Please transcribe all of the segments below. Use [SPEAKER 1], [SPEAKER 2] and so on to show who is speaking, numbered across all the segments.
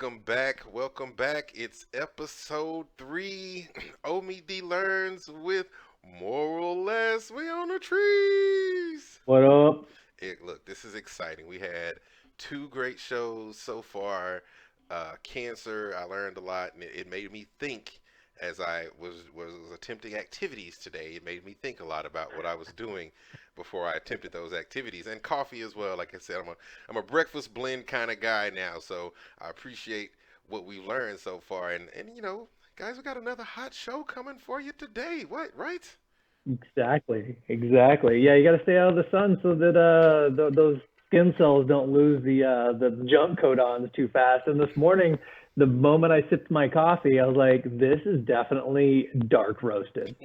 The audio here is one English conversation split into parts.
[SPEAKER 1] Welcome back. Welcome back. It's episode 3. Omie D learns with moral less. We on the trees.
[SPEAKER 2] What up?
[SPEAKER 1] Look, this is exciting. We had two great shows so far. Cancer, I learned a lot, and it made me think as I was attempting activities today. It made me think a lot about what I was doing before I attempted those activities, and coffee as well. Like I said, I'm a breakfast blend kind of guy now, so I appreciate what we've learned so far. And guys, we got another hot show coming for you today. What, right?
[SPEAKER 2] Exactly. Yeah, you got to stay out of the sun so that those skin cells don't lose the junk codons too fast. And this morning, the moment I sipped my coffee, I was like, "This is definitely dark roasted."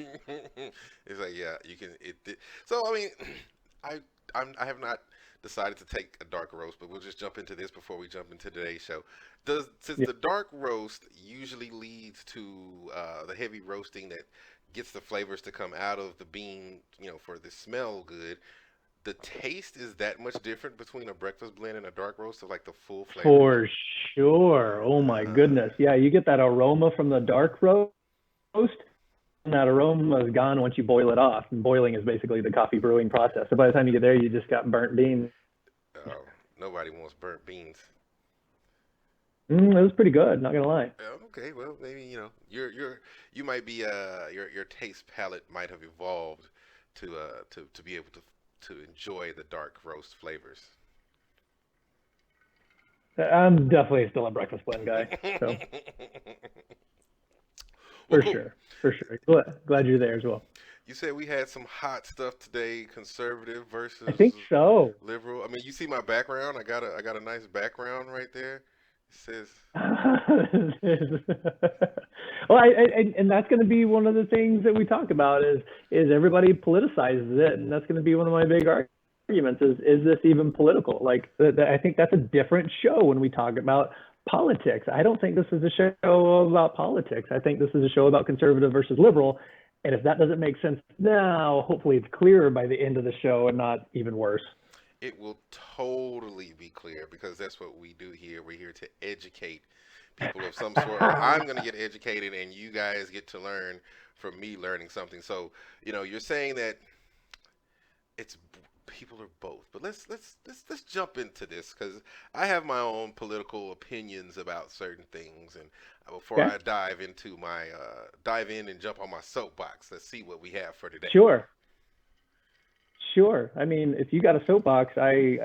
[SPEAKER 1] It's like, yeah, you can. So I mean, I I have not decided to take a dark roast, but we'll just jump into this before we jump into today's show. Does Since
[SPEAKER 2] Yeah,
[SPEAKER 1] the dark roast usually leads to the heavy roasting that gets the flavors to come out of the bean, for the smell good. The taste is that much different between a breakfast blend and a dark roast of like the full flavor of it.
[SPEAKER 2] for sure. Oh my
[SPEAKER 1] Uh,
[SPEAKER 2] goodness. Yeah, you get that aroma from the dark roast, and that aroma is gone once you boil it off. And boiling is basically the coffee brewing process. So by the time you get there, you just got burnt beans.
[SPEAKER 1] oh, nobody wants burnt beans.
[SPEAKER 2] It was pretty good, not gonna lie.
[SPEAKER 1] Okay, well maybe you might be your taste palette might have evolved to be able to enjoy the dark roast flavors.
[SPEAKER 2] I'm definitely still a breakfast blend guy. So
[SPEAKER 1] Well,
[SPEAKER 2] for
[SPEAKER 1] cool.
[SPEAKER 2] sure, for sure. Glad you're there as well.
[SPEAKER 1] You said we had some hot stuff today, conservative
[SPEAKER 2] I
[SPEAKER 1] versus
[SPEAKER 2] think so.
[SPEAKER 1] liberal. I mean, you see my background. I got a nice background right there. It says,
[SPEAKER 2] Well, and that's going to be one of the things that we talk about is everybody politicizes it, and that's going to be one of my big arguments is this even political? Like, I think that's a different show when we talk about politics. I don't think this is a show about politics. I think this is a show about conservative versus liberal. And if that doesn't make sense now, hopefully it's clearer by the end of the show and not even worse.
[SPEAKER 1] it will totally be clear because that's what we do here. We're here to educate people of some sort, or I'm going to get educated and you guys get to learn from me learning something. So, you're saying that it's people are both. But let's jump into this because I have my own political opinions about certain things. And before
[SPEAKER 2] Okay,
[SPEAKER 1] I dive in and jump on my soapbox, let's see what we have for today.
[SPEAKER 2] sure. Sure. I mean, if you got a soapbox, I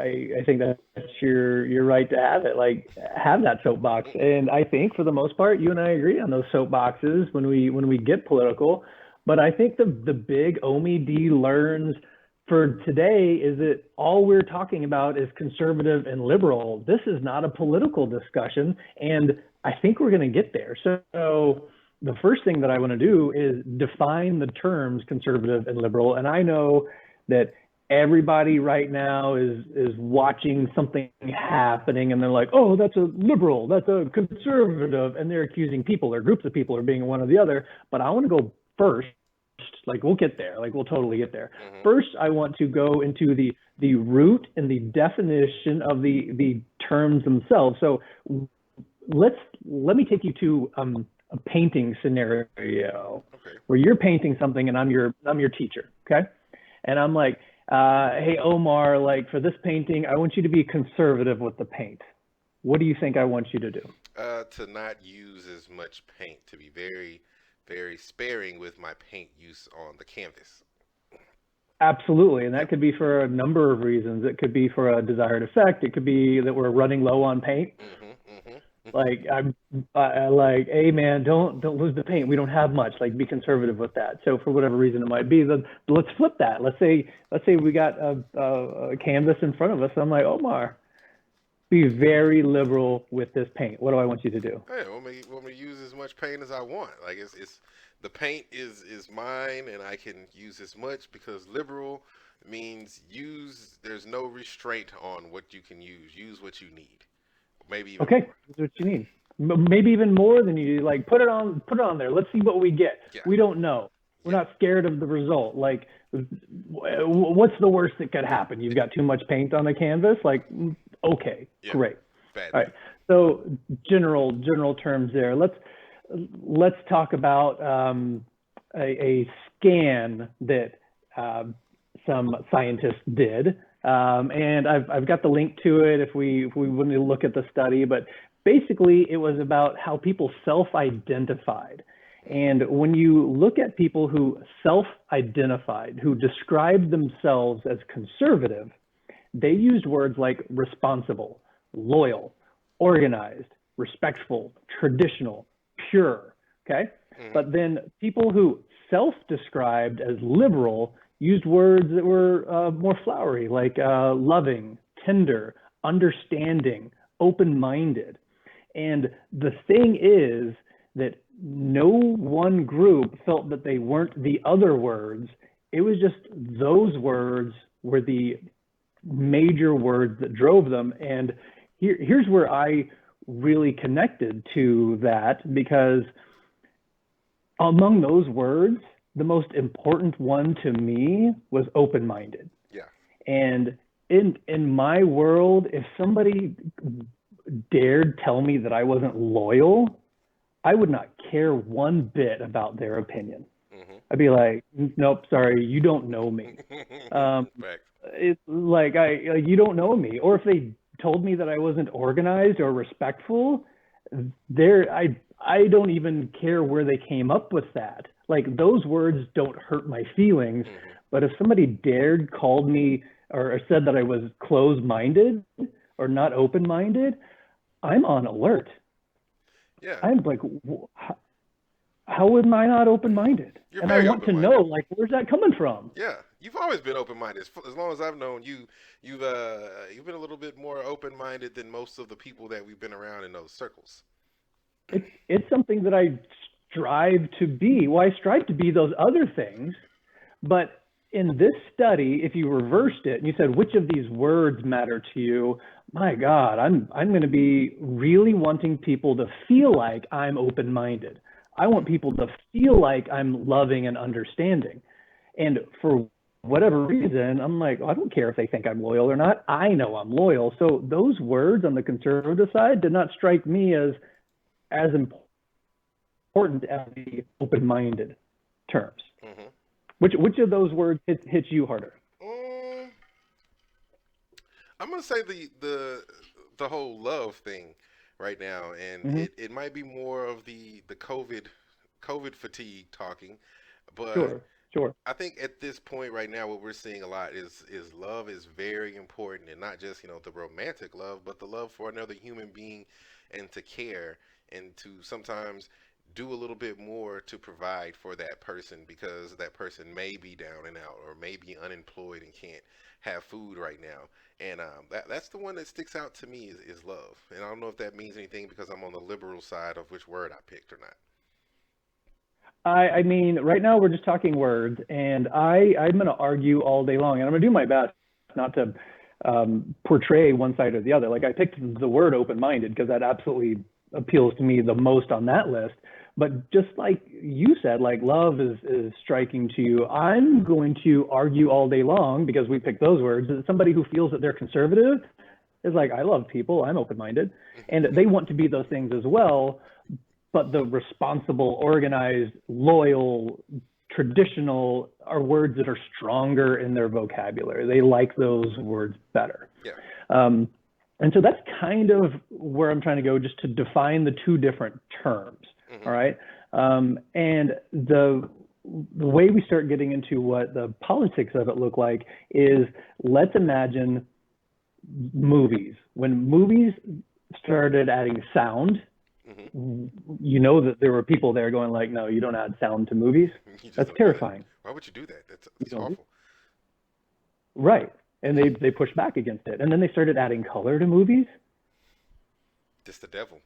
[SPEAKER 2] think that's your right to have it. Like, have that soapbox. And I think for the most part, you and I agree on those soapboxes when we get political. But I think the big Omi D learns for today is that all we're talking about is conservative and liberal. This is not a political discussion, and I think we're going to get there. So the first thing that I want to do is define the terms conservative and liberal. And I know that everybody right now is watching something happening and they're like, oh, that's a liberal, that's a conservative, and they're accusing people or groups of people of being one or the other. But I want to go first. Like, we'll get there. Like, we'll totally get there.
[SPEAKER 1] Hmm.
[SPEAKER 2] First, I want to go into the root and the definition of the terms themselves. So let me take you to a painting scenario
[SPEAKER 1] Okay.
[SPEAKER 2] where you're painting something and I'm your teacher, okay? And I'm like, hey Omar, like for this painting, I want you to be conservative with the paint. What do you think I want you to do?
[SPEAKER 1] To not use as much paint, to be very, very sparing with my paint use on the canvas.
[SPEAKER 2] Absolutely, and that
[SPEAKER 1] Yep.
[SPEAKER 2] could be for a number of reasons. It could be for a desired effect. It could be that we're running low on paint.
[SPEAKER 1] Hmm. Hmm.
[SPEAKER 2] Like I like, hey man, don't lose the paint. We don't have much. Like, be conservative with that. So for whatever reason it might be, then let's flip that. Let's say we got a canvas in front of us. I'm like, Omar, be very liberal with this paint. What do I want you to do?
[SPEAKER 1] Hey, want me to use as much paint as I want. Like it's the paint is mine, and I can use as much because liberal means use. There's no restraint on what you can use. Use what you need, maybe even
[SPEAKER 2] Okay,
[SPEAKER 1] more.
[SPEAKER 2] that's what you need. Maybe even more than you do. Like, put it on there. Let's see what we get.
[SPEAKER 1] Yeah,
[SPEAKER 2] We don't know. We're
[SPEAKER 1] yeah.
[SPEAKER 2] not scared of the result. Like, what's the worst that could happen? You've got too much paint on the canvas. Like, okay,
[SPEAKER 1] Yeah,
[SPEAKER 2] great.
[SPEAKER 1] bad
[SPEAKER 2] All right.
[SPEAKER 1] thing.
[SPEAKER 2] So general terms there. Let's talk about a scan that some scientists did, and I've got the link to it if we want to look at the study. But basically, it was about how people self-identified. And when you look at people who self-identified, who described themselves as conservative, they used words like responsible, loyal, organized, respectful, traditional, pure. Okay.
[SPEAKER 1] Mm-hmm.
[SPEAKER 2] But then people who self-described as liberal used words that were more flowery, like loving, tender, understanding, open-minded. And the thing is that no one group felt that they weren't the other words. It was just those words were the major words that drove them. And here's where I really connected to that, because among those words, the most important one to me was open-minded.
[SPEAKER 1] Yeah.
[SPEAKER 2] And in my world, if somebody dared tell me that I wasn't loyal, I would not care one bit about their opinion.
[SPEAKER 1] Mm-hmm.
[SPEAKER 2] I'd be like, nope, sorry, you don't know me. It's like you don't know me. Or if they told me that I wasn't organized or respectful, I don't even care where they came up with that. Like, those words don't hurt my feelings.
[SPEAKER 1] Mm-hmm.
[SPEAKER 2] But if somebody dared called me or said that I was closed-minded or not open-minded, I'm on alert.
[SPEAKER 1] Yeah.
[SPEAKER 2] I'm like, how am I not open-minded?
[SPEAKER 1] You're
[SPEAKER 2] And
[SPEAKER 1] very
[SPEAKER 2] I want to
[SPEAKER 1] open-minded.
[SPEAKER 2] know, like, where's that coming from?
[SPEAKER 1] Yeah, you've always been open-minded. As long as I've known you, you've been a little bit more open-minded than most of the people that we've been around in those circles.
[SPEAKER 2] It's something that I strive to be. Well, I strive to be those other things, but in this study, if you reversed it and you said, which of these words matter to you? My God, I'm going to be really wanting people to feel like I'm open-minded. I want people to feel like I'm loving and understanding. And for whatever reason, I'm like, I don't care if they think I'm loyal or not. I know I'm loyal. So those words on the conservative side did not strike me as important as the open-minded terms.
[SPEAKER 1] Mm-hmm.
[SPEAKER 2] Which of those words hits you harder?
[SPEAKER 1] I'm gonna say the whole love thing right now, and
[SPEAKER 2] Mm-hmm.
[SPEAKER 1] it might be more of the COVID fatigue talking, but
[SPEAKER 2] Sure.
[SPEAKER 1] I think at this point right now, what we're seeing a lot is love is very important, and not just the romantic love, but the love for another human being, and to care, and to sometimes do a little bit more to provide for that person, because that person may be down and out, or may be unemployed and can't have food right now. And that's the one that sticks out to me is love. And I don't know if that means anything because I'm on the liberal side of which word I picked or not.
[SPEAKER 2] I mean, right now we're just talking words, and I'm going to argue all day long, and I'm going to do my best not to portray one side or the other. Like, I picked the word open-minded because that absolutely appeals to me the most on that list. But just like you said, like, love is striking to you. I'm going to argue all day long, because we picked those words, that somebody who feels that they're conservative is like, I love people, I'm open-minded, and they want to be those things as well. But the responsible, organized, loyal, traditional are words that are stronger in their vocabulary. They like those words better.
[SPEAKER 1] Yeah.
[SPEAKER 2] And so that's kind of where I'm trying to go, just to define the two different terms.
[SPEAKER 1] Mm-hmm.
[SPEAKER 2] All right. And the way we start getting into what the politics of it look like is, let's imagine movies. When movies started adding sound,
[SPEAKER 1] Mm-hmm.
[SPEAKER 2] you know that there were people there going like, no, you don't add sound to movies. That's terrifying.
[SPEAKER 1] Why would you do that? That's awful.
[SPEAKER 2] Right. And they pushed back against it. And then they started adding color to movies.
[SPEAKER 1] It's the devil.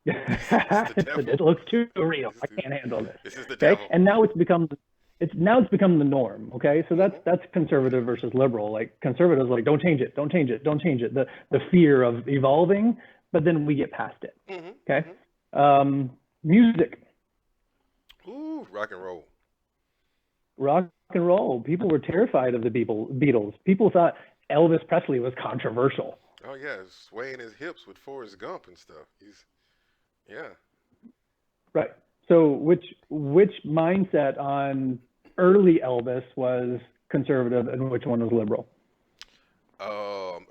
[SPEAKER 2] It looks too real. I can't handle this.
[SPEAKER 1] This is the
[SPEAKER 2] Okay.
[SPEAKER 1] devil.
[SPEAKER 2] And now it's become the norm. Okay. So that's conservative versus liberal. Like, conservatives like, don't change it. The fear of evolving, but then we get past it.
[SPEAKER 1] Mm-hmm.
[SPEAKER 2] Okay.
[SPEAKER 1] Mm-hmm.
[SPEAKER 2] Music.
[SPEAKER 1] Ooh, rock and roll.
[SPEAKER 2] Rock and roll. People were terrified of the Beatles. People thought Elvis Presley was controversial.
[SPEAKER 1] Oh yeah, swaying his hips with Forrest Gump and stuff. He's yeah.
[SPEAKER 2] Right. So which mindset on early Elvis was conservative and which one was liberal?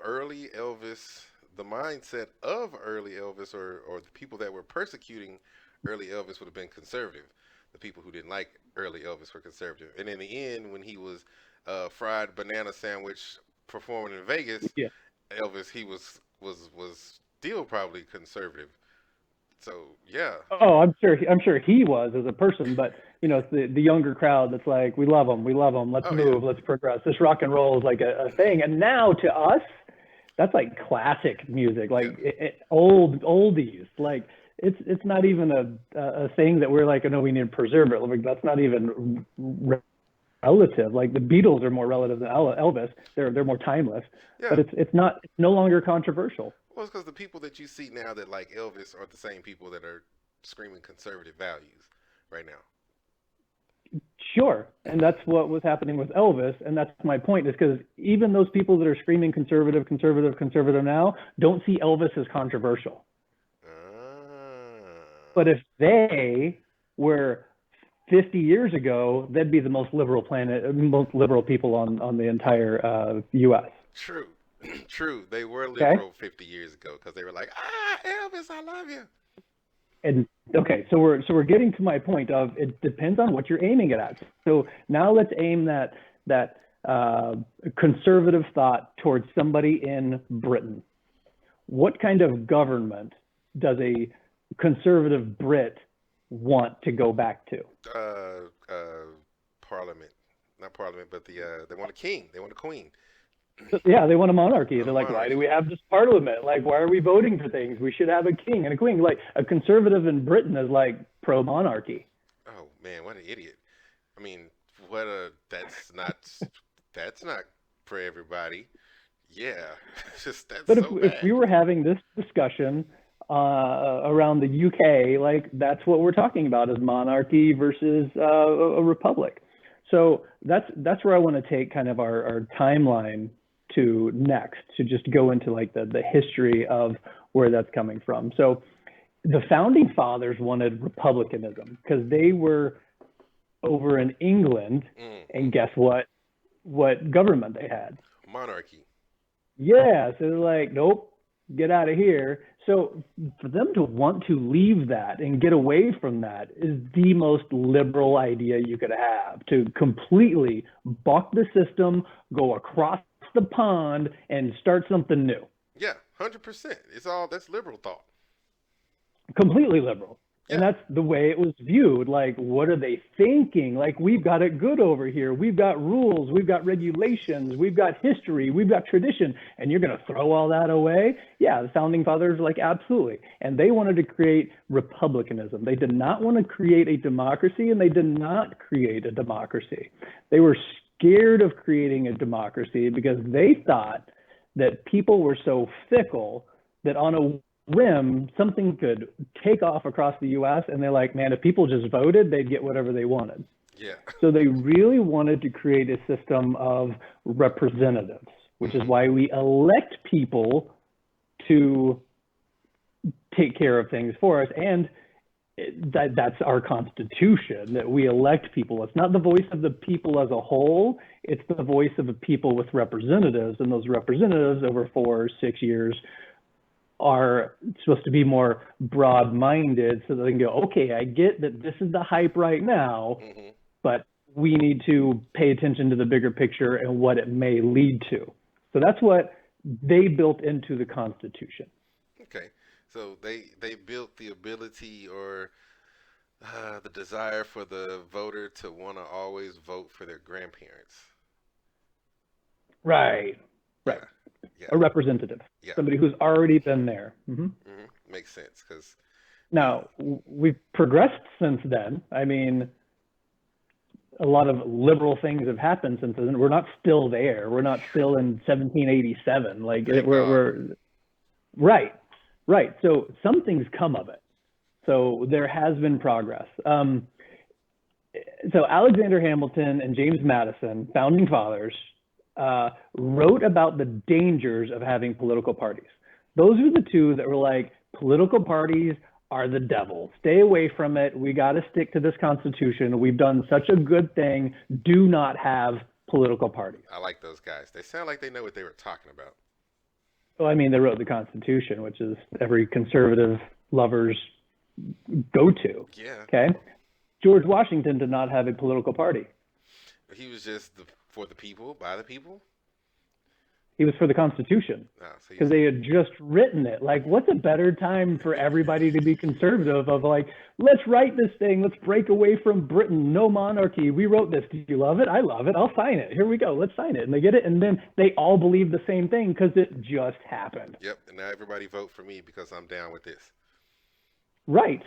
[SPEAKER 1] Early Elvis, the mindset of early Elvis, or the people that were persecuting early Elvis would have been conservative. The people who didn't like early Elvis were conservative. And in the end, when he was fried banana sandwich performing in Vegas,
[SPEAKER 2] Yeah.
[SPEAKER 1] Elvis he was still probably conservative. So yeah,
[SPEAKER 2] Oh, I'm sure he was as a person, but it's the younger crowd that's like, we love him, let's
[SPEAKER 1] oh yeah,
[SPEAKER 2] move, let's progress. This rock and roll is like a thing, and now to us, that's like classic music,
[SPEAKER 1] yeah,
[SPEAKER 2] like old oldies. Like it's not even a thing that we're like, oh no, we need to preserve it. Like that's not even relative. Like the Beatles are more relative than Elvis. They're more timeless,
[SPEAKER 1] yeah.
[SPEAKER 2] but it's no longer controversial.
[SPEAKER 1] Well, it's because the people that you see now that like Elvis are the same people that are screaming conservative values right now.
[SPEAKER 2] Sure, and that's what was happening with Elvis, and that's my point. Is because even those people that are screaming conservative, conservative, conservative now don't see Elvis as controversial.
[SPEAKER 1] Ah,
[SPEAKER 2] But if they were 50 years ago, they'd be the most liberal people on the entire U.S.
[SPEAKER 1] true, true. They were
[SPEAKER 2] Okay,
[SPEAKER 1] liberal 50 years ago because they were like, ah, Elvis, I love you.
[SPEAKER 2] and okay, so we're getting to my point of it depends on what you're aiming it at. So now let's aim that conservative thought towards somebody in Britain. What kind of government does a conservative Brit want to go back to?
[SPEAKER 1] Parliament, not Parliament, but they want a king, they want a queen,
[SPEAKER 2] Yeah, they want a monarchy.
[SPEAKER 1] a
[SPEAKER 2] They're like, why do
[SPEAKER 1] monarchy.
[SPEAKER 2] we have this parliament? Like, why are we voting for things? We should have a king and a queen. Like, a conservative in Britain is like pro monarchy.
[SPEAKER 1] Oh man, what an idiot. I mean, what a that's not for everybody. Yeah, just that's
[SPEAKER 2] But
[SPEAKER 1] so
[SPEAKER 2] if
[SPEAKER 1] bad.
[SPEAKER 2] we were having this discussion around the UK, like that's what we're talking about is monarchy versus a republic. So that's where I want to take kind of our timeline to next to just go into like the history of where that's coming from. So the founding fathers wanted republicanism because they were over in England,
[SPEAKER 1] Mm-hmm.
[SPEAKER 2] and guess what government they had?
[SPEAKER 1] Monarchy.
[SPEAKER 2] Yeah, so they're like, nope, get out of here. So for them to want to leave that and get away from that is the most liberal idea you could have to completely buck the system, go across the pond, and start something new.
[SPEAKER 1] Yeah, 100%. It's all that's liberal thought.
[SPEAKER 2] Completely liberal. And
[SPEAKER 1] Yeah.
[SPEAKER 2] that's the way it was viewed. Like, what are they thinking? Like, we've got it good over here. We've got rules. We've got regulations. We've got history. We've got tradition. And you're going to throw all that away? Yeah, the founding fathers were like, absolutely. And they wanted to create republicanism. They did not want to create a democracy, and they did not create a democracy. They were scared of creating a democracy because they thought that people were so fickle that on a whim, something could take off across the US, and they're like, man, if people just voted, they'd get whatever they wanted.
[SPEAKER 1] Yeah.
[SPEAKER 2] So they really wanted to create a system of representatives, which is
[SPEAKER 1] Hmm.
[SPEAKER 2] why we elect people to take care of things for us. And that's our constitution, that we elect people. It's not the voice of the people as a whole, it's the voice of the people with representatives. And those representatives over 4 or 6 years are supposed to be more broad-minded so that they can go, okay, I get that this is the hype right now,
[SPEAKER 1] Hmm.
[SPEAKER 2] but we need to pay attention to the bigger picture and what it may lead to. So that's what they built into the Constitution.
[SPEAKER 1] Okay. So they built the ability or the desire for the voter to want to always vote for their grandparents.
[SPEAKER 2] Right, right.
[SPEAKER 1] Yeah. Yeah.
[SPEAKER 2] A representative,
[SPEAKER 1] Yeah.
[SPEAKER 2] somebody who's already been there.
[SPEAKER 1] Makes sense because the
[SPEAKER 2] Now, we've progressed since then. I mean, a lot of liberal things have happened since then. We're not still there. We're not still in 1787. Like
[SPEAKER 1] thank God.
[SPEAKER 2] we're right, right. So some things come of it. So there has been progress. So Alexander Hamilton and James Madison, founding fathers, wrote about the dangers of having political parties. Those are the two that were like, political parties are the devil. Stay away from it. We got to stick to this Constitution. We've done such a good thing. Do not have political parties.
[SPEAKER 1] I like those guys. They sound like they know what they were talking about.
[SPEAKER 2] Well, I mean, they wrote the Constitution, which is every conservative lover's go-to.
[SPEAKER 1] Yeah.
[SPEAKER 2] Okay. George Washington did not have a political party.
[SPEAKER 1] He was just for the people, by the people.
[SPEAKER 2] He was for the Constitution
[SPEAKER 1] Oh, so
[SPEAKER 2] because they had just written it. Like, what's a better time for everybody to be conservative of like, let's write this thing. Let's break away from Britain. No monarchy. We wrote this. Do you love it? I love it. I'll sign it. Here we go. Let's sign it. And they get it. And then they all believe the same thing because it just happened.
[SPEAKER 1] Yep. And now everybody vote for me because I'm down with this.
[SPEAKER 2] Right.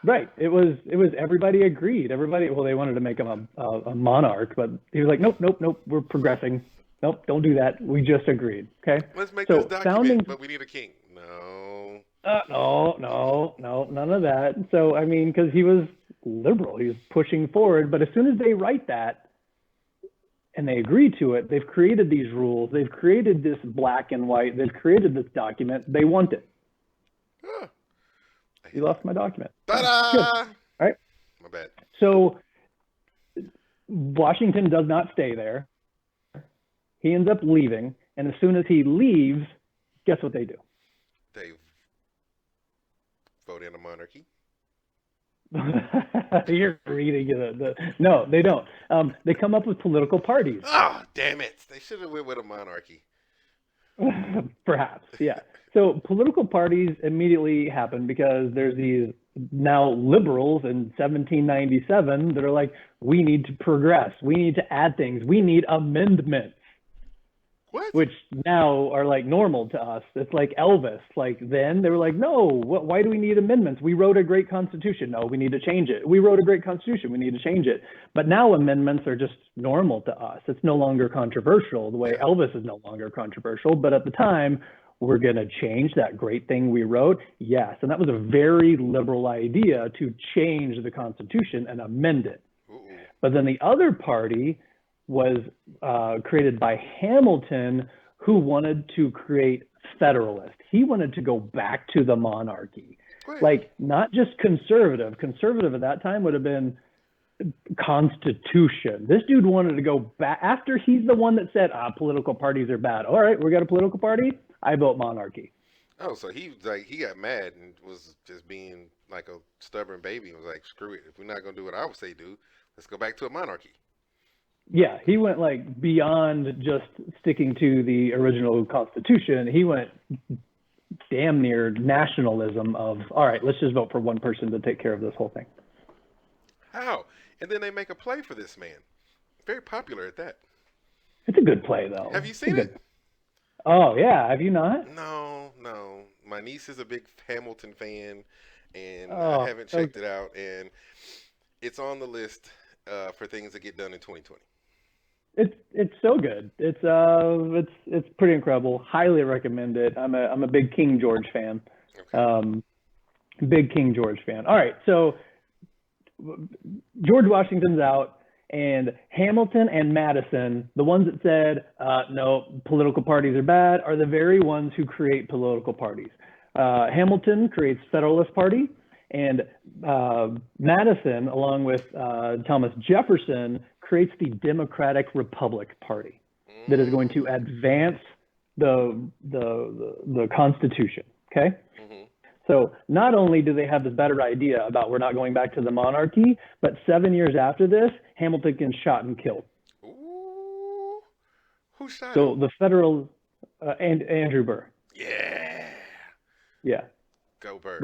[SPEAKER 2] Right. It was everybody agreed. Everybody, well, they wanted to make him a monarch, but he was like, nope, nope, nope. We're progressing. Nope, don't do that. We just agreed. Okay.
[SPEAKER 1] Let's make
[SPEAKER 2] So
[SPEAKER 1] this document,
[SPEAKER 2] founding,
[SPEAKER 1] but we need a king. No.
[SPEAKER 2] no, none of that. So, I mean, because he was liberal, he was pushing forward. But as soon as they write that and they agree to it, they've created these rules. They've created this black and white. They've created this document. They want it.
[SPEAKER 1] Huh.
[SPEAKER 2] You lost my document.
[SPEAKER 1] Ta-da!
[SPEAKER 2] Good. All right.
[SPEAKER 1] My bad.
[SPEAKER 2] So Washington does not stay there. He ends up leaving, and as soon as he leaves, guess what they do?
[SPEAKER 1] They vote in a monarchy.
[SPEAKER 2] You're reading it. No, they don't. They come up with political parties.
[SPEAKER 1] Oh, damn it. They should have went with a monarchy.
[SPEAKER 2] Perhaps, yeah. So political parties immediately happen because there's these now liberals in 1797 that are like, we need to progress. We need to add things. We need amendments.
[SPEAKER 1] What?
[SPEAKER 2] Which now are like normal to us. It's like Elvis. Like then they were like, no, why do we need amendments? We wrote a great constitution. No, we need to change it. We wrote a great constitution. We need to change it. But now amendments are just normal to us. It's no longer controversial the way Elvis is no longer controversial. But at the time, we're going to change that great thing we wrote. Yes. And that was a very liberal idea to change the Constitution and amend it.
[SPEAKER 1] Ooh.
[SPEAKER 2] But then the other party was created by Hamilton, who wanted to create federalist. He wanted to go back to the monarchy.
[SPEAKER 1] Great.
[SPEAKER 2] Like not just conservative. Conservative at that time would have been Constitution. This dude wanted to go back after he's the one that said, political parties are bad. All right, we got a political party. I vote monarchy.
[SPEAKER 1] Oh, so he got mad and was just being like a stubborn baby and was like, screw it. If we're not gonna do what I would say do, let's go back to a monarchy.
[SPEAKER 2] Yeah, he went like beyond just sticking to the original Constitution. He went damn near nationalism of, all right, let's just vote for one person to take care of this whole thing.
[SPEAKER 1] How? And then they make a play for this man. Very popular at that.
[SPEAKER 2] It's a good play, though.
[SPEAKER 1] Have you seen it?
[SPEAKER 2] Oh, yeah. Have you not?
[SPEAKER 1] No. My niece is a big Hamilton fan, and
[SPEAKER 2] Oh,
[SPEAKER 1] I haven't checked it out. And it's on the list for things that get done in 2020.
[SPEAKER 2] It's so good. It's pretty incredible. Highly recommend it. I'm a big King George fan.
[SPEAKER 1] Okay.
[SPEAKER 2] Big King George fan. All right, so George Washington's out, and Hamilton and Madison, the ones that said no, political parties are bad, are the very ones who create political parties. Hamilton creates Federalist Party, and Madison, along with Thomas Jefferson, creates the Democratic Republic Party that is going to advance the Constitution. Okay.
[SPEAKER 1] Mm-hmm.
[SPEAKER 2] So not only do they have this better idea about we're not going back to the monarchy, but 7 years after this, Hamilton gets shot and killed.
[SPEAKER 1] Ooh. Who shot
[SPEAKER 2] So
[SPEAKER 1] him?
[SPEAKER 2] the federal and Andrew Burr.
[SPEAKER 1] Yeah.
[SPEAKER 2] Yeah.
[SPEAKER 1] Go Bird.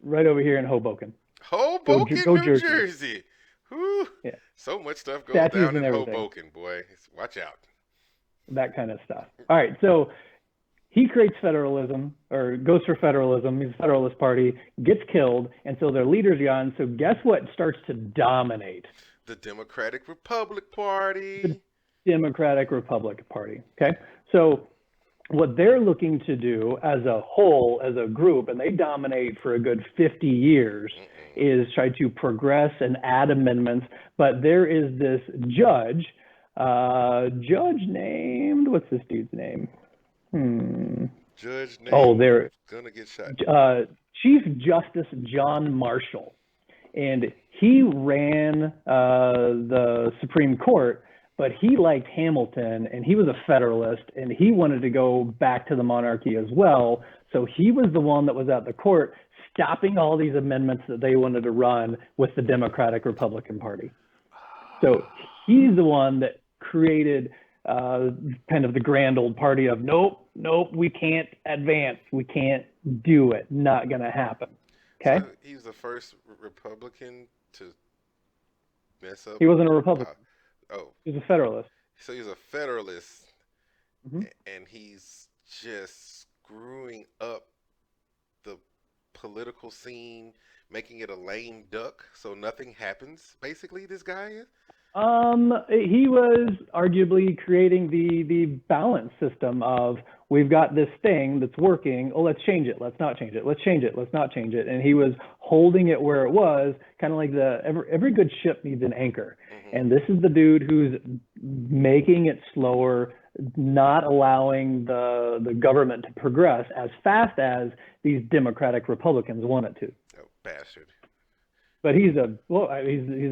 [SPEAKER 2] Right over here in Hoboken.
[SPEAKER 1] Hoboken,
[SPEAKER 2] Go
[SPEAKER 1] New
[SPEAKER 2] Jersey.
[SPEAKER 1] Jersey. Whew.
[SPEAKER 2] Yeah.
[SPEAKER 1] So much stuff goes
[SPEAKER 2] Statues
[SPEAKER 1] down in
[SPEAKER 2] and everything.
[SPEAKER 1] Hoboken, boy. Watch out.
[SPEAKER 2] That kind of stuff. All right, so he creates federalism, or goes for federalism. He's a Federalist Party, gets killed, and so their leader's gone. So guess what starts to dominate?
[SPEAKER 1] The Democratic Republic Party.
[SPEAKER 2] The Democratic Republic Party. Okay, so what they're looking to do as a whole, as a group, and they dominate for a good 50 years, is try to progress and add amendments. But there is this judge Judge named, what's this dude's name? Hmm.
[SPEAKER 1] Judge
[SPEAKER 2] Oh,
[SPEAKER 1] named
[SPEAKER 2] there,
[SPEAKER 1] gonna get shot.
[SPEAKER 2] uh, Chief Justice John Marshall. And he ran the Supreme Court, but he liked Hamilton, and he was a Federalist, and he wanted to go back to the monarchy as well. So he was the one that was at the court stopping all these amendments that they wanted to run with the Democratic Republican Party. So he's the one that created kind of the grand old party of nope, we can't advance, we can't do it, not going to happen. Okay,
[SPEAKER 1] So he was the first Republican to mess up.
[SPEAKER 2] he wasn't a Republican.
[SPEAKER 1] Oh,
[SPEAKER 2] He was a Federalist.
[SPEAKER 1] so he's a Federalist,
[SPEAKER 2] Mm-hmm.
[SPEAKER 1] and he's just screwing up the political scene, making it a lame duck, so nothing happens. Basically, this guy is.
[SPEAKER 2] He was arguably creating the balance system of we've got this thing that's working. Oh, let's change it. Let's not change it. Let's change it. Let's not change it. And he was holding it where it was, kind of like every good ship needs an anchor.
[SPEAKER 1] Mm-hmm.
[SPEAKER 2] And this is the dude who's making it slower, not allowing the government to progress as fast as these Democratic Republicans want it to.
[SPEAKER 1] Oh, bastard.
[SPEAKER 2] But he's a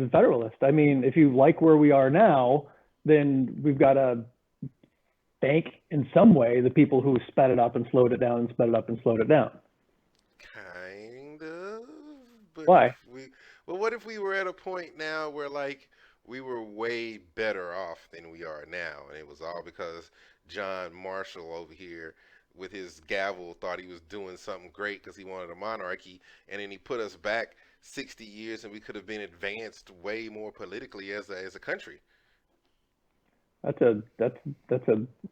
[SPEAKER 2] Federalist. I mean, if you like where we are now, then we've got to thank in some way the people who sped it up and slowed it down and sped it up and slowed it down.
[SPEAKER 1] Kind of. But
[SPEAKER 2] Why?
[SPEAKER 1] what if we were at a point now where like we were way better off than we are now, and it was all because John Marshall over here with his gavel thought he was doing something great because he wanted a monarchy, and then he put us back 60 years and we could have been advanced way more politically as a country.
[SPEAKER 2] That's a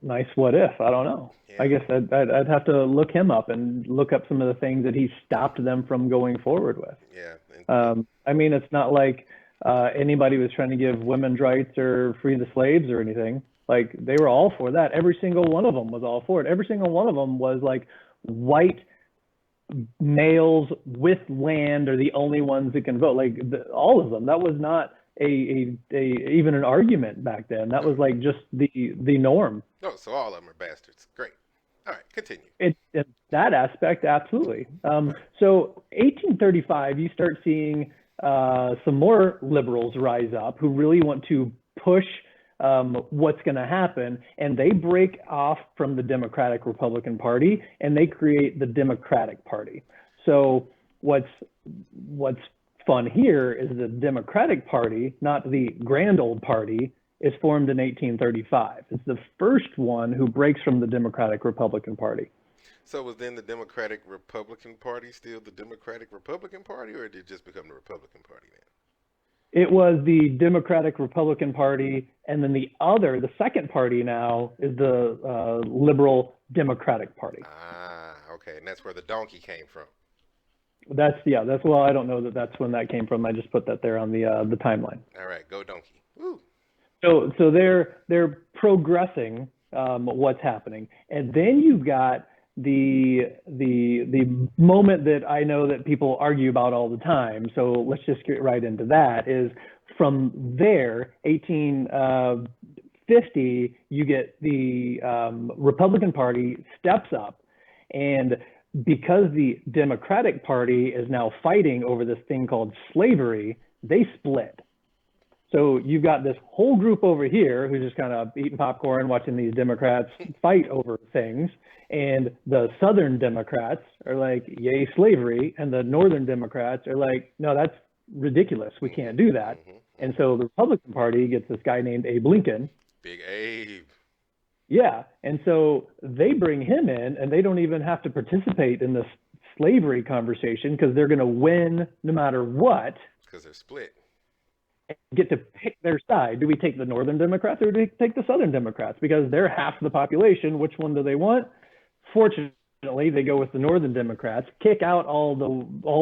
[SPEAKER 2] nice what if. I don't know.
[SPEAKER 1] Yeah.
[SPEAKER 2] I guess I'd have to look him up and look up some of the things that he stopped them from going forward with.
[SPEAKER 1] Yeah.
[SPEAKER 2] I mean, it's not like anybody was trying to give women's rights or free the slaves or anything. Like, they were all for that. Every single one of them was all for it. Every single one of them was like, white males with land are the only ones that can vote. Like, all of them. That was not even an argument back then. That was like just the norm.
[SPEAKER 1] Oh, so all of them are bastards. Great. All right, continue.
[SPEAKER 2] In that aspect, absolutely. So 1835, you start seeing some more liberals rise up who really want to push what's going to happen, and they break off from the Democratic Republican Party and they create the Democratic Party. So what's fun here is the Democratic Party, not the grand old party, is formed in 1835. It's the first one who breaks from the Democratic Republican Party.
[SPEAKER 1] So was then the Democratic Republican Party still the Democratic Republican Party, or did it just become the Republican Party then?
[SPEAKER 2] It was the Democratic Republican Party, and then the second party now is the Liberal Democratic Party.
[SPEAKER 1] Ah, okay, and that's where the donkey came from.
[SPEAKER 2] Well, I don't know that's when that came from. I just put that there on the timeline.
[SPEAKER 1] All right, go donkey. Woo.
[SPEAKER 2] So they're progressing what's happening, and then you've got the moment that I know that people argue about all the time. So let's just get right into that. Is from there, 1850, you get the Republican Party steps up, and because the Democratic Party is now fighting over this thing called slavery, they split. So you've got this whole group over here who's just kind of eating popcorn, watching these Democrats fight over things. And the Southern Democrats are like, yay, slavery. And the Northern Democrats are like, no, that's ridiculous. We can't do that.
[SPEAKER 1] Mm-hmm.
[SPEAKER 2] And so the Republican Party gets this guy named Abe Lincoln.
[SPEAKER 1] Big Abe.
[SPEAKER 2] Yeah. And so they bring him in, and they don't even have to participate in this slavery conversation because they're going to win no matter what.
[SPEAKER 1] Because they're split.
[SPEAKER 2] Get to pick their side. Do we take the Northern Democrats or do we take the Southern Democrats? Because they're half the population. Which one do they want? Fortunately, they go with the Northern Democrats, kick out all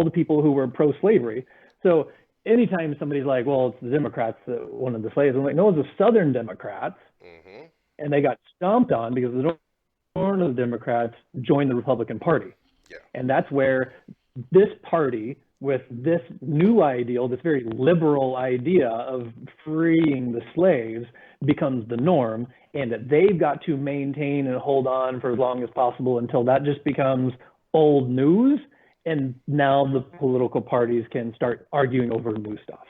[SPEAKER 2] the people who were pro-slavery. So anytime somebody's like, well, it's the Democrats that wanted the slaves, I'm like, no, it's the Southern Democrats.
[SPEAKER 1] Mm-hmm.
[SPEAKER 2] And they got stomped on because the Northern Democrats joined the Republican Party.
[SPEAKER 1] Yeah.
[SPEAKER 2] And that's where this party, with this new ideal, this very liberal idea of freeing the slaves becomes the norm, and that they've got to maintain and hold on for as long as possible until that just becomes old news. And now the political parties can start arguing over new stuff.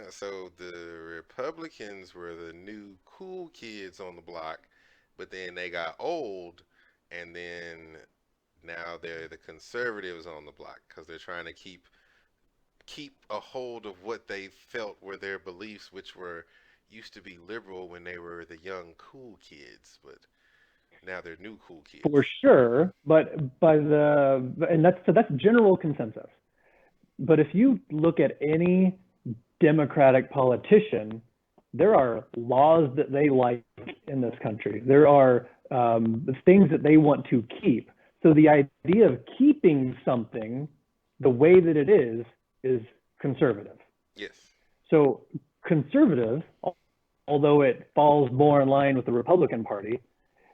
[SPEAKER 1] So the Republicans were the new cool kids on the block, but then they got old, and then now they're the conservatives on the block because they're trying to keep a hold of what they felt were their beliefs, which were used to be liberal when they were the young cool kids, but now they're new cool
[SPEAKER 2] For
[SPEAKER 1] kids.
[SPEAKER 2] sure, but and that's general consensus. But if you look at any Democratic politician, there are laws that they like in this country. There are things that they want to keep. So the idea of keeping something the way that it is conservative.
[SPEAKER 1] Yes.
[SPEAKER 2] So conservative, although it falls more in line with the Republican Party,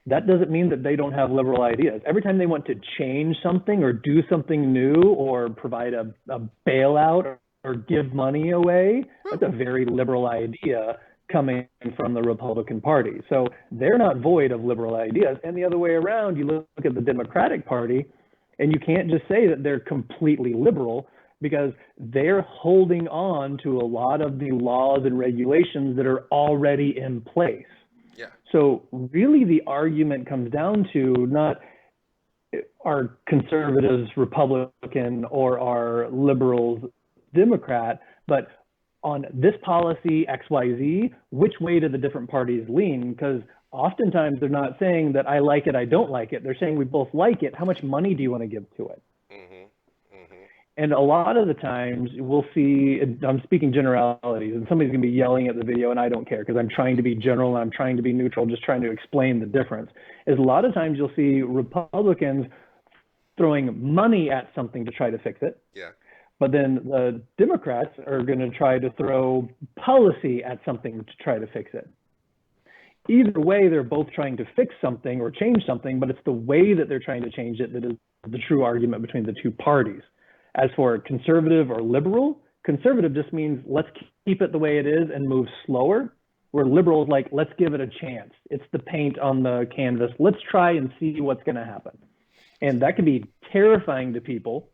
[SPEAKER 2] that doesn't mean that they don't have liberal ideas. Every time they want to change something or do something new or provide a bailout or give money away, that's a very liberal idea coming from the Republican Party. So they're not void of liberal ideas. And the other way around, you look at the Democratic Party, and you can't just say that they're completely liberal because they're holding on to a lot of the laws and regulations that are already in place.
[SPEAKER 1] Yeah.
[SPEAKER 2] So really the argument comes down to not are conservatives Republican or are liberals Democrat, but on this policy XYZ, which way do the different parties lean? Because oftentimes they're not saying that I like it, I don't like it. They're saying we both like it. How much money do you want to give to it?
[SPEAKER 1] Mhm. Mhm.
[SPEAKER 2] And a lot of the times we'll see, I'm speaking generalities, and somebody's going to be yelling at the video, and I don't care because I'm trying to be general and I'm trying to be neutral, just trying to explain the difference. Is a lot of times you'll see Republicans throwing money at something to try to fix it.
[SPEAKER 1] Yeah.
[SPEAKER 2] But then the Democrats are going to try to throw policy at something to try to fix it. Either way, they're both trying to fix something or change something, but it's the way that they're trying to change it that is the true argument between the two parties. As for conservative or liberal, conservative just means let's keep it the way it is and move slower, where liberal is like, let's give it a chance. It's the paint on the canvas. Let's try and see what's going to happen. And that can be terrifying to people,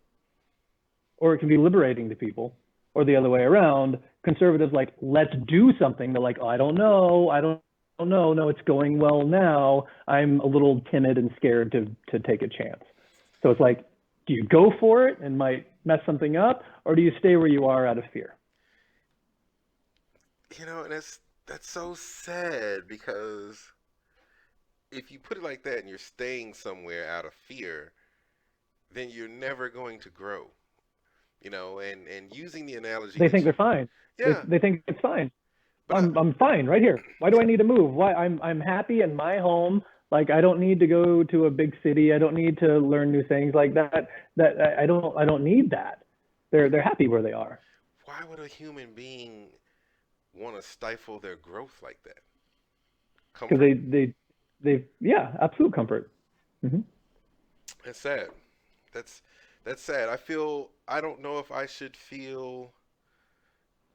[SPEAKER 2] or it can be liberating to people, or the other way around. Conservatives like, let's do something. They're like, oh, I don't know. No, it's going well now. I'm a little timid and scared to take a chance. So it's like, do you go for it and might mess something up, or do you stay where you are out of fear?
[SPEAKER 1] And that's so sad because if you put it like that and you're staying somewhere out of fear, then you're never going to grow. And using the analogy
[SPEAKER 2] They
[SPEAKER 1] that
[SPEAKER 2] think they're fine.
[SPEAKER 1] yeah,
[SPEAKER 2] They think it's fine.
[SPEAKER 1] but
[SPEAKER 2] I'm fine right here. Why do I need to move? Why I'm happy in my home. Like I don't need to go to a big city. I don't need to learn new things like that. I don't need that. They're happy where they are.
[SPEAKER 1] why would a human being want to stifle their growth like that?
[SPEAKER 2] Because
[SPEAKER 1] Comfort?
[SPEAKER 2] they yeah, absolute comfort. Hmm.
[SPEAKER 1] That's sad. That's that's sad. I don't know if I should feel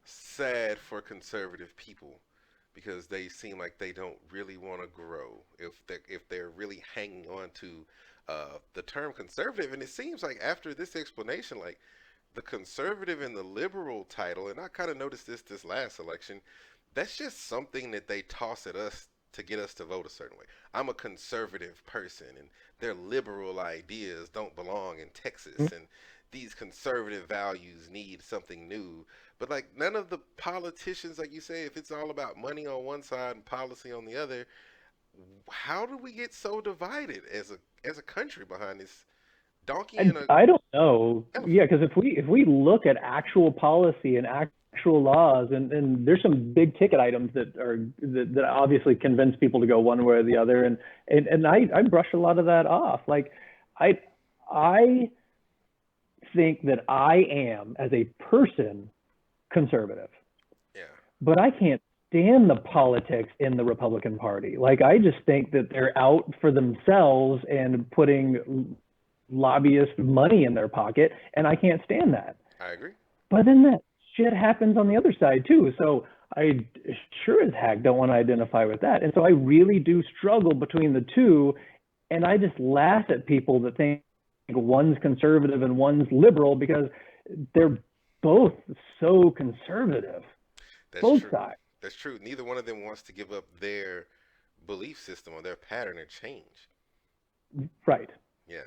[SPEAKER 1] sad for conservative people because they seem like they don't really want to grow if they're really hanging on to the term conservative. And it seems like after this explanation, like the conservative and the liberal title, and I kind of noticed this last election, that's just something that they toss at us to get us to vote a certain way. I'm a conservative person, and their liberal ideas don't belong in Texas, and these conservative values need something new. But like none of the politicians, like you say, if it's all about money on one side and policy on the other, how do we get so divided as a country behind this donkey and
[SPEAKER 2] And
[SPEAKER 1] a
[SPEAKER 2] I don't know. Yeah,
[SPEAKER 1] elephant?
[SPEAKER 2] because if we look at actual policy and actual laws, and there's some big ticket items that obviously convince people to go one way or the other, and I brush a lot of that off. Like I I think that I am as a person conservative,
[SPEAKER 1] Yeah.
[SPEAKER 2] but I can't stand the politics in the Republican Party. Like I just think that they're out for themselves and putting lobbyist money in their pocket, and I can't stand that.
[SPEAKER 1] I agree.
[SPEAKER 2] But then that shit happens on the other side too. So I sure as heck don't want to identify with that. And so I really do struggle between the two. And I just laugh at people that think one's conservative and one's liberal because they're both so conservative,
[SPEAKER 1] That's
[SPEAKER 2] both
[SPEAKER 1] true.
[SPEAKER 2] sides.
[SPEAKER 1] That's true. Neither one of them wants to give up their belief system or their pattern and change.
[SPEAKER 2] Right.
[SPEAKER 1] Yeah.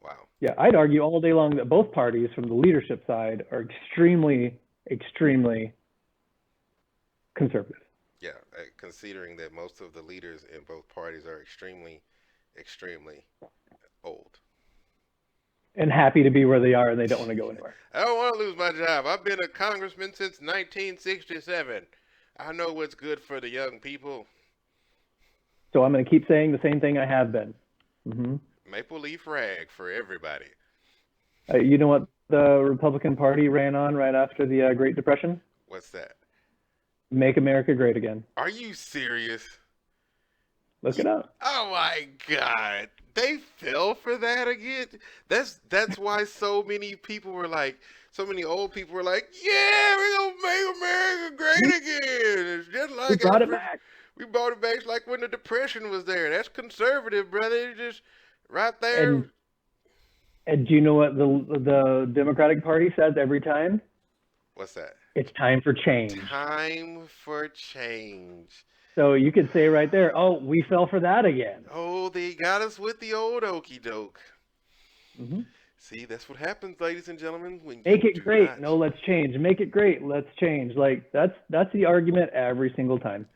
[SPEAKER 1] Wow.
[SPEAKER 2] Yeah. I'd argue all day long that both parties from the leadership side are extremely, extremely conservative
[SPEAKER 1] Yeah. Considering that most of the leaders in both parties are extremely, extremely old.
[SPEAKER 2] and happy to be where they are and they don't want to go anywhere.
[SPEAKER 1] I don't want to lose my job. I've been a congressman since 1967. I know what's good for the young people.
[SPEAKER 2] So I'm going to keep saying the same thing I have been. Hmm.
[SPEAKER 1] Maple leaf rag for everybody.
[SPEAKER 2] You know what the Republican Party ran on right after the Great Depression?
[SPEAKER 1] What's that?
[SPEAKER 2] Make America Great Again.
[SPEAKER 1] Are you serious?
[SPEAKER 2] Look it up.
[SPEAKER 1] Oh my God. They fell for that again. That's why so many people were like, so many old people were like, yeah, we're gonna make America great again. It's just
[SPEAKER 2] We
[SPEAKER 1] like
[SPEAKER 2] brought it
[SPEAKER 1] after
[SPEAKER 2] back.
[SPEAKER 1] we brought it back. It's like when the Depression was there. That's conservative, brother. It's just right there.
[SPEAKER 2] And and do you know what the Democratic Party says every time?
[SPEAKER 1] What's that?
[SPEAKER 2] It's time for change.
[SPEAKER 1] Time for change.
[SPEAKER 2] So you could say right there, oh, we fell for that again.
[SPEAKER 1] Oh, they got us with the old okey doke.
[SPEAKER 2] Hmm.
[SPEAKER 1] See, that's what happens, ladies and gentlemen, when
[SPEAKER 2] Make
[SPEAKER 1] you
[SPEAKER 2] it
[SPEAKER 1] do
[SPEAKER 2] great.
[SPEAKER 1] not.
[SPEAKER 2] No, let's change. Make it great. Let's change. Like that's the argument every single time.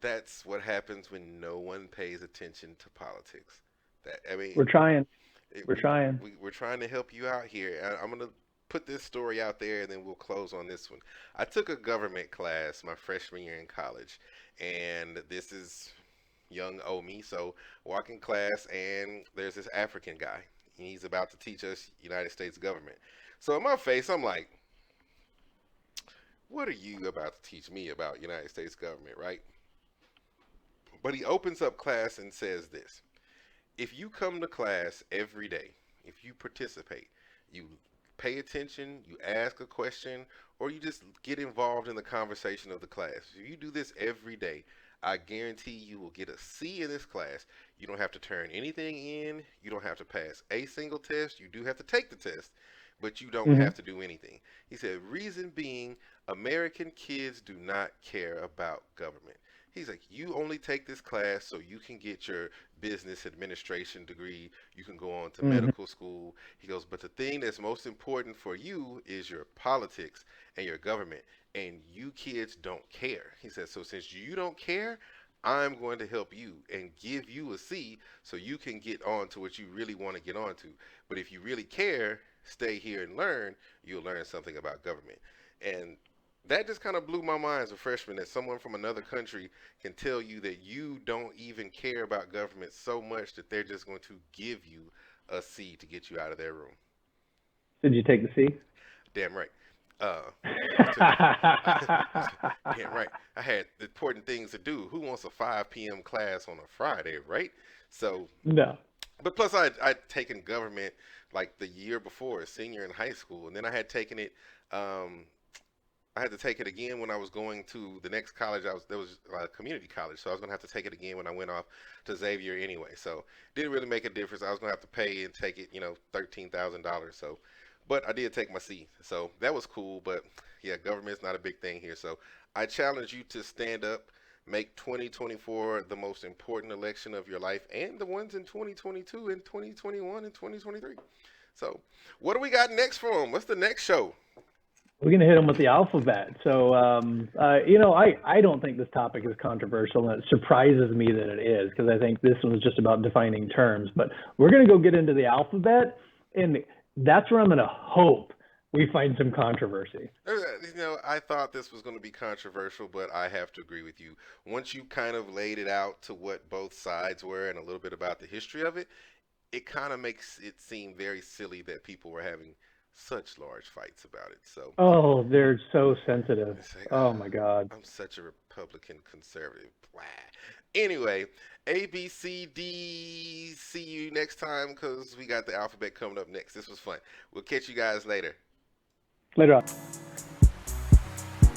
[SPEAKER 1] That's what happens when no one pays attention to politics. That I mean,
[SPEAKER 2] We're trying.
[SPEAKER 1] it,
[SPEAKER 2] We're trying.
[SPEAKER 1] we're trying to help you out here. I'm gonna put this story out there, and then we'll close on this one. I took a government class my freshman year in college, and this is young Omie. So walk in class, and there's this African guy. And he's about to teach us United States government. So in my face, I'm like, "What are you about to teach me about United States government, right?" But he opens up class and says this: if you come to class every day, if you participate, you pay attention, you ask a question, or you just get involved in the conversation of the class, if you do this every day, I guarantee you will get a C in this class. You don't have to turn anything in, you don't have to pass a single test, you do have to take the test, but you don't
[SPEAKER 2] Hmm.
[SPEAKER 1] have to do anything. He said, reason being, American kids do not care about government. He's like, you only take this class so you can get your business administration degree. You can go on to
[SPEAKER 2] Hmm.
[SPEAKER 1] medical school. He goes, but the thing that's most important for you is your politics and your government. And you kids don't care. He says, so since you don't care, I'm going to help you and give you a C so you can get on to what you really want to get on to. But if you really care, stay here and learn. You'll learn something about government. And that just kind of blew my mind as a freshman that someone from another country can tell you that you don't even care about government so much that they're just going to give you a C to get you out of their room.
[SPEAKER 2] Did you take the C?
[SPEAKER 1] Damn right. I took damn right. I had important things to do. Who wants a 5 p.m. class on a Friday, right? So,
[SPEAKER 2] No.
[SPEAKER 1] but plus I'd taken government like the year before, senior in high school, and then I had taken it. Um, I had to take it again when I was going to the next college. There was a community college, so I was gonna have to take it again when I went off to Xavier anyway. So didn't really make a difference. I was gonna have to pay and take it, $13,000. So, but I did take my C, so that was cool. But yeah, government's not a big thing here. So I challenge you to stand up, make 2024 the most important election of your life, and the ones in 2022 and 2021 and 2023. So, what do we got next for them? What's the next show?
[SPEAKER 2] We're going to hit them with the alphabet. So, I don't think this topic is controversial, and it surprises me that it is because I think this one's just about defining terms. But we're going to go get into the alphabet, and that's where I'm going to hope we find some controversy.
[SPEAKER 1] I thought this was going to be controversial, but I have to agree with you. Once you kind of laid it out to what both sides were and a little bit about the history of it, it kind of makes it seem very silly that people were having such large fights about it. So
[SPEAKER 2] Oh, they're so sensitive.
[SPEAKER 1] it's like,
[SPEAKER 2] Oh my God.
[SPEAKER 1] I'm such a Republican conservative. Blah. Anyway, A, B, C, D. See you next time because we got the alphabet coming up next. This was fun. We'll catch you guys later.
[SPEAKER 2] Later on.